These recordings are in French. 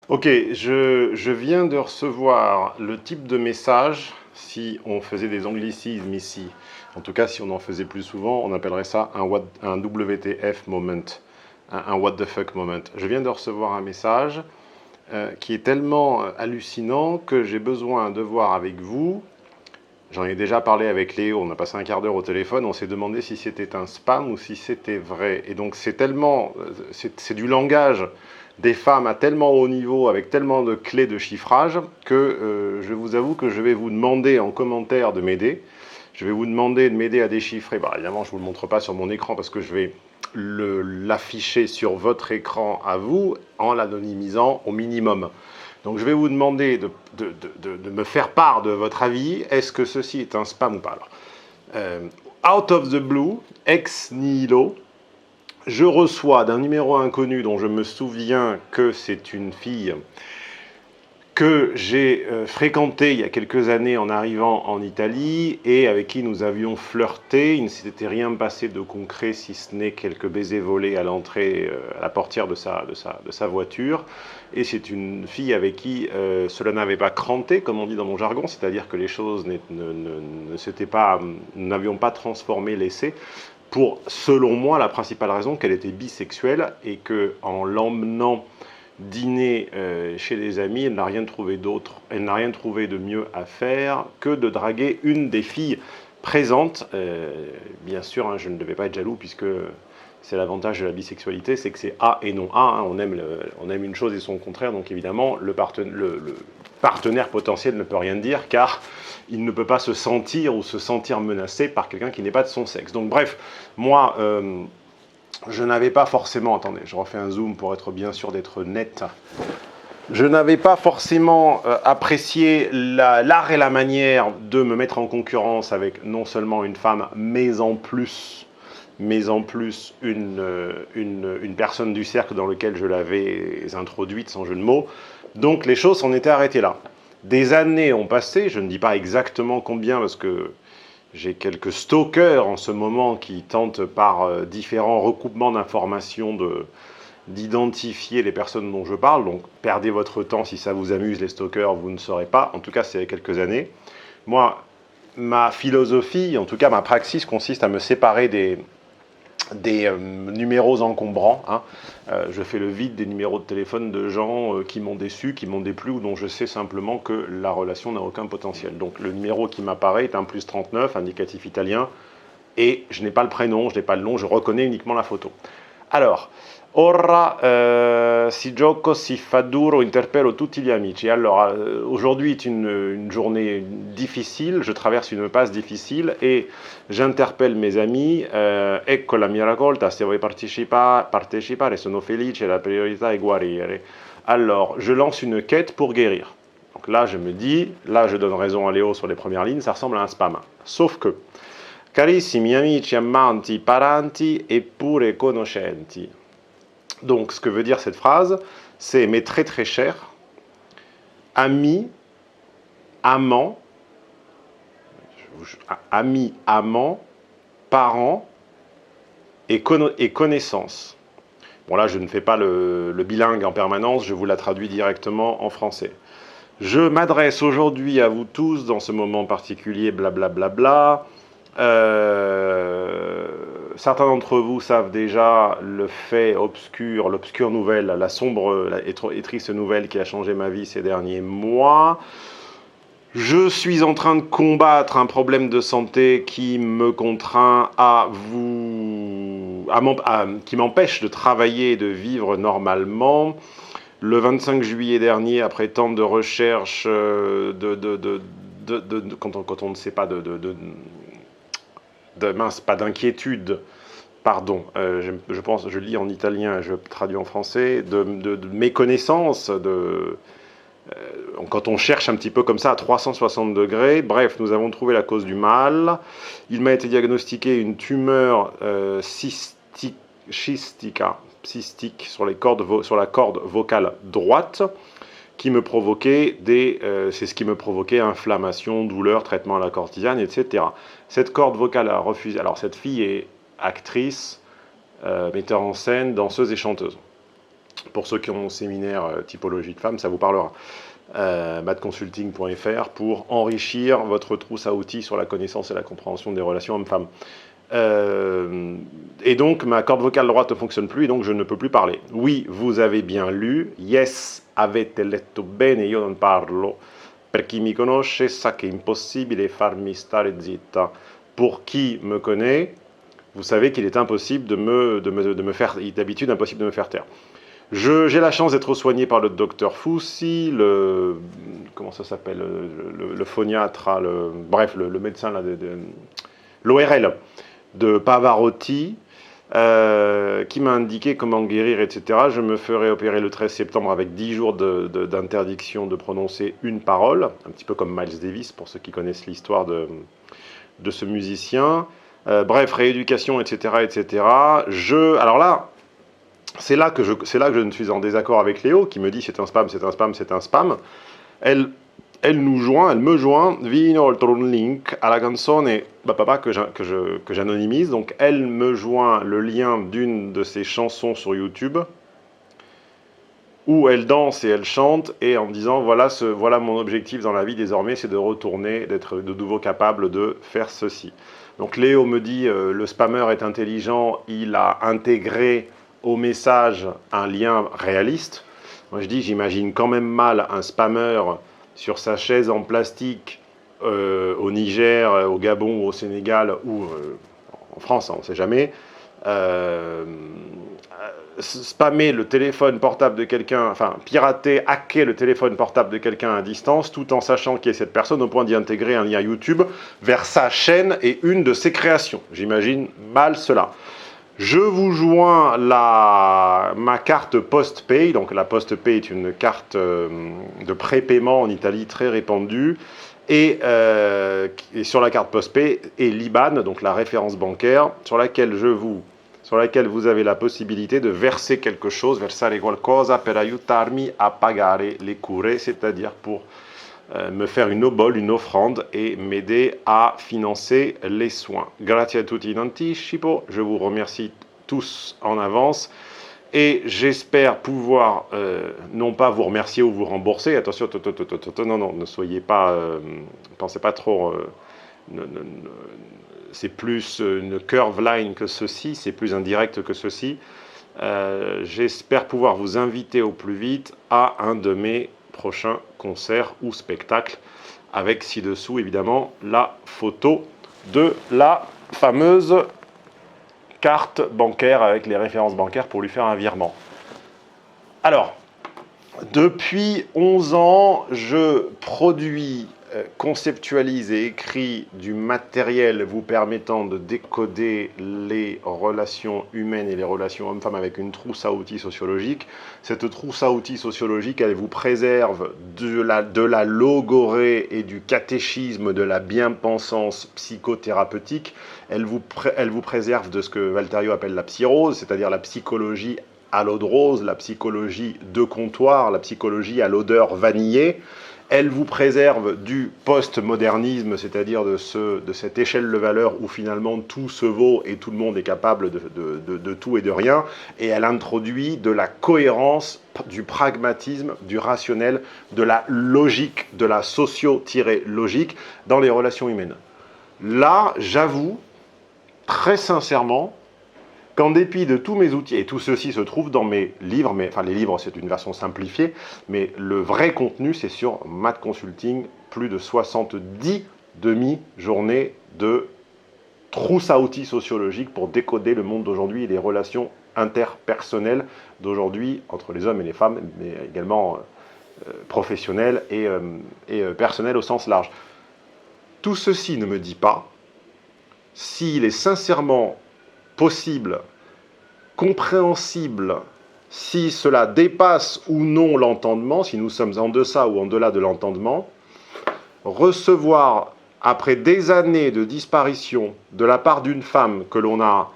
Ok, je viens de recevoir le type de message, si on faisait des anglicismes ici, en tout cas si on en faisait plus souvent, on appellerait ça un WTF moment, un what the fuck moment. Je viens de recevoir un message qui est tellement hallucinant que j'ai besoin de voir avec vous. J'en ai déjà parlé avec Léo, on a passé un quart d'heure au téléphone, on s'est demandé si c'était un spam ou si c'était vrai. Et donc c'est tellement, c'est du langage des femmes à tellement haut niveau, avec tellement de clés de chiffrage, que je vous avoue que je vais vous demander en commentaire de m'aider. Je vais vous demander de m'aider à déchiffrer. Bah, évidemment, je ne vous le montre pas sur mon écran parce que je vais l'afficher sur votre écran à vous en l'anonymisant au minimum. Donc je vais vous demander de me faire part de votre avis. Est-ce que ceci est un spam ou pas? Alors, out of the blue, ex nihilo, je reçois d'un numéro inconnu dont je me souviens que c'est une fille que j'ai fréquentée il y a quelques années en arrivant en Italie et avec qui nous avions flirté. Il ne s'était rien passé de concret si ce n'est quelques baisers volés à l'entrée, à la portière de sa voiture. Et c'est une fille avec qui cela n'avait pas cranté, comme on dit dans mon jargon, c'est-à-dire que les choses n'avions pas transformé l'essai pour, selon moi, la principale raison qu'elle était bisexuelle et qu'en l'emmenant dîner chez des amis, elle n'a rien trouvé d'autre, elle n'a rien trouvé de mieux à faire que de draguer une des filles présentes. Bien sûr, hein, je ne devais pas être jaloux puisque c'est l'avantage de la bisexualité, c'est que c'est A et non A. Hein. On aime une chose et son contraire, donc évidemment, le partenaire potentiel ne peut rien dire car il ne peut pas se sentir ou se sentir menacé par quelqu'un qui n'est pas de son sexe. Donc bref, moi, je n'avais pas forcément, attendez, je refais un zoom pour être bien sûr d'être net. Je n'avais pas forcément apprécié l'art et la manière de me mettre en concurrence avec non seulement une femme, mais en plus une personne du cercle dans lequel je l'avais introduite, sans jeu de mots. Donc les choses s'en étaient arrêtées là. Des années ont passé, je ne dis pas exactement combien parce que j'ai quelques stalkers en ce moment qui tentent par différents recoupements d'informations d'identifier les personnes dont je parle. Donc perdez votre temps si ça vous amuse les stalkers, vous ne saurez pas. En tout cas, c'est il y a quelques années. Moi, ma philosophie, en tout cas ma praxis consiste à me séparer des numéros encombrants. Hein. Je fais le vide des numéros de téléphone de gens qui m'ont déçu, qui m'ont déplu ou dont je sais simplement que la relation n'a aucun potentiel. Donc le numéro qui m'apparaît est un +39, indicatif italien, et je n'ai pas le prénom, je n'ai pas le nom, je reconnais uniquement la photo. Alors, ora si gioco, si fa duro, interpello tutti gli amici. Alors, aujourd'hui est une journée difficile, je traverse une passe difficile et j'interpelle mes amis. Ecco la mia raccolta, se vuoi partecipare, sono felice, la priorità è guarire. Alors, je lance une quête pour guérir. Donc là, je me dis, là, je donne raison à Léo sur les premières lignes, ça ressemble à un spam. Sauf que, carissimi amici, amanti, parenti e pure conoscenti. Donc, ce que veut dire cette phrase, c'est mes très très chers amis, amants, parents et connaissances. Bon, là, je ne fais pas le bilingue en permanence, je vous la traduis directement en français. Je m'adresse aujourd'hui à vous tous dans ce moment particulier, blablabla. Certains d'entre vous savent déjà le fait obscur, l'obscure nouvelle, la sombre et triste nouvelle qui a changé ma vie ces derniers mois. Je suis en train de combattre un problème de santé qui me contraint qui m'empêche de travailler et de vivre normalement. Le 25 juillet dernier, après tant de recherches, quand on ne sait pas pas d'inquiétude, pardon, je pense, je lis en italien, je traduis en français, de méconnaissance, quand on cherche un petit peu comme ça à 360 degrés, bref, nous avons trouvé la cause du mal. Il m'a été diagnostiqué une tumeur cystique sur la corde vocale droite, qui me provoquait c'est ce qui me provoquait inflammation, douleur, traitement à la cortisone, etc. Cette corde vocale a refusé. Alors cette fille est actrice, metteur en scène, danseuse et chanteuse. Pour ceux qui ont mon séminaire typologie de femmes, ça vous parlera. Madconsulting.fr pour enrichir votre trousse à outils sur la connaissance et la compréhension des relations hommes-femmes. Et donc, ma corde vocale droite ne fonctionne plus et donc je ne peux plus parler. Oui, vous avez bien lu. Yes, avete letto bene, io non parlo. Per chi mi conosce sa che è impossibile farmi stare zitta. Pour qui me connaît, vous savez qu'il est impossible de me faire, d'habitude impossible de me faire taire. J'ai la chance d'être soigné par le docteur Foussi, comment ça s'appelle, le phoniatre, bref, le médecin là, l'ORL de Pavarotti, qui m'a indiqué comment guérir, etc. Je me ferai opérer le 13 septembre avec 10 jours d'interdiction de prononcer une parole, un petit peu comme Miles Davis, pour ceux qui connaissent l'histoire de ce musicien. Bref, rééducation, etc. etc. Alors là, c'est là que je ne suis en désaccord avec Léo, qui me dit c'est un spam, c'est un spam, c'est un spam. Elle me joint via inoltre un link alla canzone Papà que j'anonymise. Donc elle me joint le lien d'une de ses chansons sur YouTube où elle danse et elle chante et en me disant voilà mon objectif dans la vie désormais, c'est de retourner, d'être de nouveau capable de faire ceci. Donc Léo me dit le spammer est intelligent, il a intégré au message un lien réaliste. Moi je dis j'imagine quand même mal un spammer sur sa chaise en plastique au Niger, au Gabon ou au Sénégal ou en France, on ne sait jamais, spammer le téléphone portable de quelqu'un, enfin pirater, hacker le téléphone portable de quelqu'un à distance tout en sachant qui est cette personne au point d'y intégrer un lien YouTube vers sa chaîne et une de ses créations. J'imagine mal cela. Je vous joins ma carte PostPay. Donc la PostPay est une carte de prépaiement en Italie très répandue. Et sur la carte PostPay est l'IBAN, donc la référence bancaire, sur laquelle vous avez la possibilité de verser quelque chose, versare qualcosa per aiutarmi a pagare le cure, c'est-à-dire pour me faire une obole, une offrande et m'aider à financer les soins. Grazie a tutti in anticipo, je vous remercie tous en avance et j'espère pouvoir non pas vous remercier ou vous rembourser, attention, non, ne soyez pas, pensez pas trop, c'est plus une curve line que ceci, c'est plus indirect que ceci. J'espère pouvoir vous inviter au plus vite à un de mes prochain concert ou spectacle avec ci-dessous évidemment la photo de la fameuse carte bancaire avec les références bancaires pour lui faire un virement. Alors, depuis 11 ans, je produis, conceptualise et écris du matériel vous permettant de décoder les relations humaines et les relations hommes-femmes avec une trousse à outils sociologique. Cette trousse à outils sociologique, elle vous préserve de la logorée et du catéchisme de la bien-pensance psychothérapeutique. Elle vous préserve de ce que Valterio appelle la psyrose, c'est-à-dire la psychologie à l'eau de rose, la psychologie de comptoir, la psychologie à l'odeur vanillée. Elle vous préserve du post-modernisme, c'est-à-dire de cette échelle de valeur où finalement tout se vaut et tout le monde est capable de tout et de rien. Et elle introduit de la cohérence, du pragmatisme, du rationnel, de la logique, de la socio-logique dans les relations humaines. Là, j'avoue, très sincèrement, qu'en dépit de tous mes outils, et tout ceci se trouve dans mes livres, enfin les livres c'est une version simplifiée, mais le vrai contenu c'est sur Madconsulting, plus de 70 demi-journées de trousse à outils sociologiques pour décoder le monde d'aujourd'hui et les relations interpersonnelles d'aujourd'hui entre les hommes et les femmes, mais également professionnelles et personnelles au sens large. Tout ceci ne me dit pas s'il est sincèrement possible, compréhensible, si cela dépasse ou non l'entendement, si nous sommes en deçà ou en delà de l'entendement, recevoir, après des années de disparition de la part d'une femme que l'on a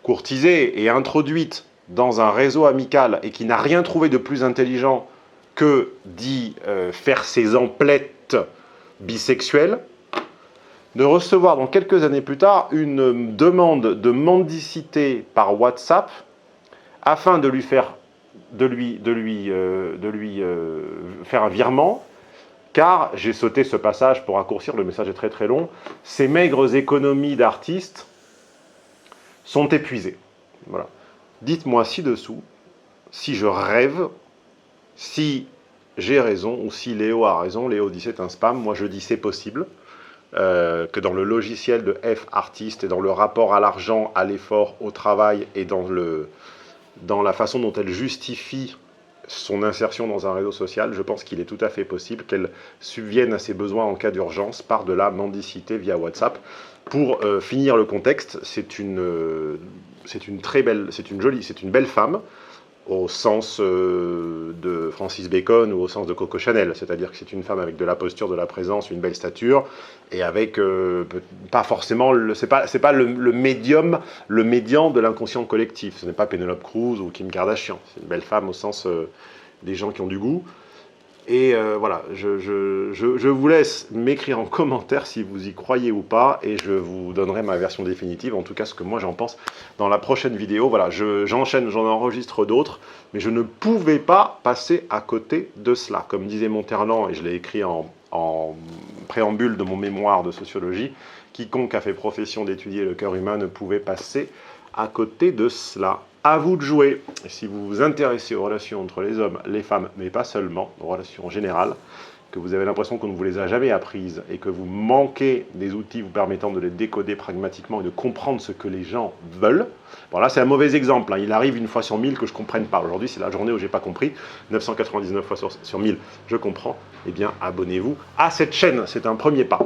courtisée et introduite dans un réseau amical et qui n'a rien trouvé de plus intelligent que d'y faire ses emplettes bisexuelles, de recevoir donc quelques années plus tard une demande de mendicité par WhatsApp afin de lui faire faire un virement, car j'ai sauté ce passage pour raccourcir, le message est très très long. Ces maigres économies d'artistes sont épuisées. Voilà. Dites-moi ci-dessous si je rêve, si j'ai raison ou si Léo a raison. Léo dit c'est un spam, moi je dis c'est possible. Que dans le logiciel de F Artist et dans le rapport à l'argent, à l'effort, au travail et dans la façon dont elle justifie son insertion dans un réseau social, je pense qu'il est tout à fait possible qu'elle subvienne à ses besoins en cas d'urgence par de la mendicité via WhatsApp. Pour finir le contexte, c'est une belle femme, au sens de Francis Bacon ou au sens de Coco Chanel, c'est-à-dire que c'est une femme avec de la posture, de la présence, une belle stature, et avec pas forcément, c'est pas le médian de l'inconscient collectif, ce n'est pas Penelope Cruz ou Kim Kardashian, c'est une belle femme au sens des gens qui ont du goût. Et voilà, je vous laisse m'écrire en commentaire si vous y croyez ou pas, et je vous donnerai ma version définitive, en tout cas ce que moi j'en pense dans la prochaine vidéo. Voilà, j'enchaîne, j'en enregistre d'autres, mais je ne pouvais pas passer à côté de cela. Comme disait Monterland, et je l'ai écrit en préambule de mon mémoire de sociologie, quiconque a fait profession d'étudier le cœur humain ne pouvait passer à côté de cela. À vous de jouer. Et si vous vous intéressez aux relations entre les hommes, les femmes, mais pas seulement, aux relations en général, que vous avez l'impression qu'on ne vous les a jamais apprises et que vous manquez des outils vous permettant de les décoder pragmatiquement et de comprendre ce que les gens veulent. Bon là c'est un mauvais exemple, hein. Il arrive une fois sur 1000 que je ne comprenne pas. Aujourd'hui c'est la journée où j'ai pas compris, 999 fois sur 1000 je comprends. Eh bien abonnez-vous à cette chaîne, c'est un premier pas.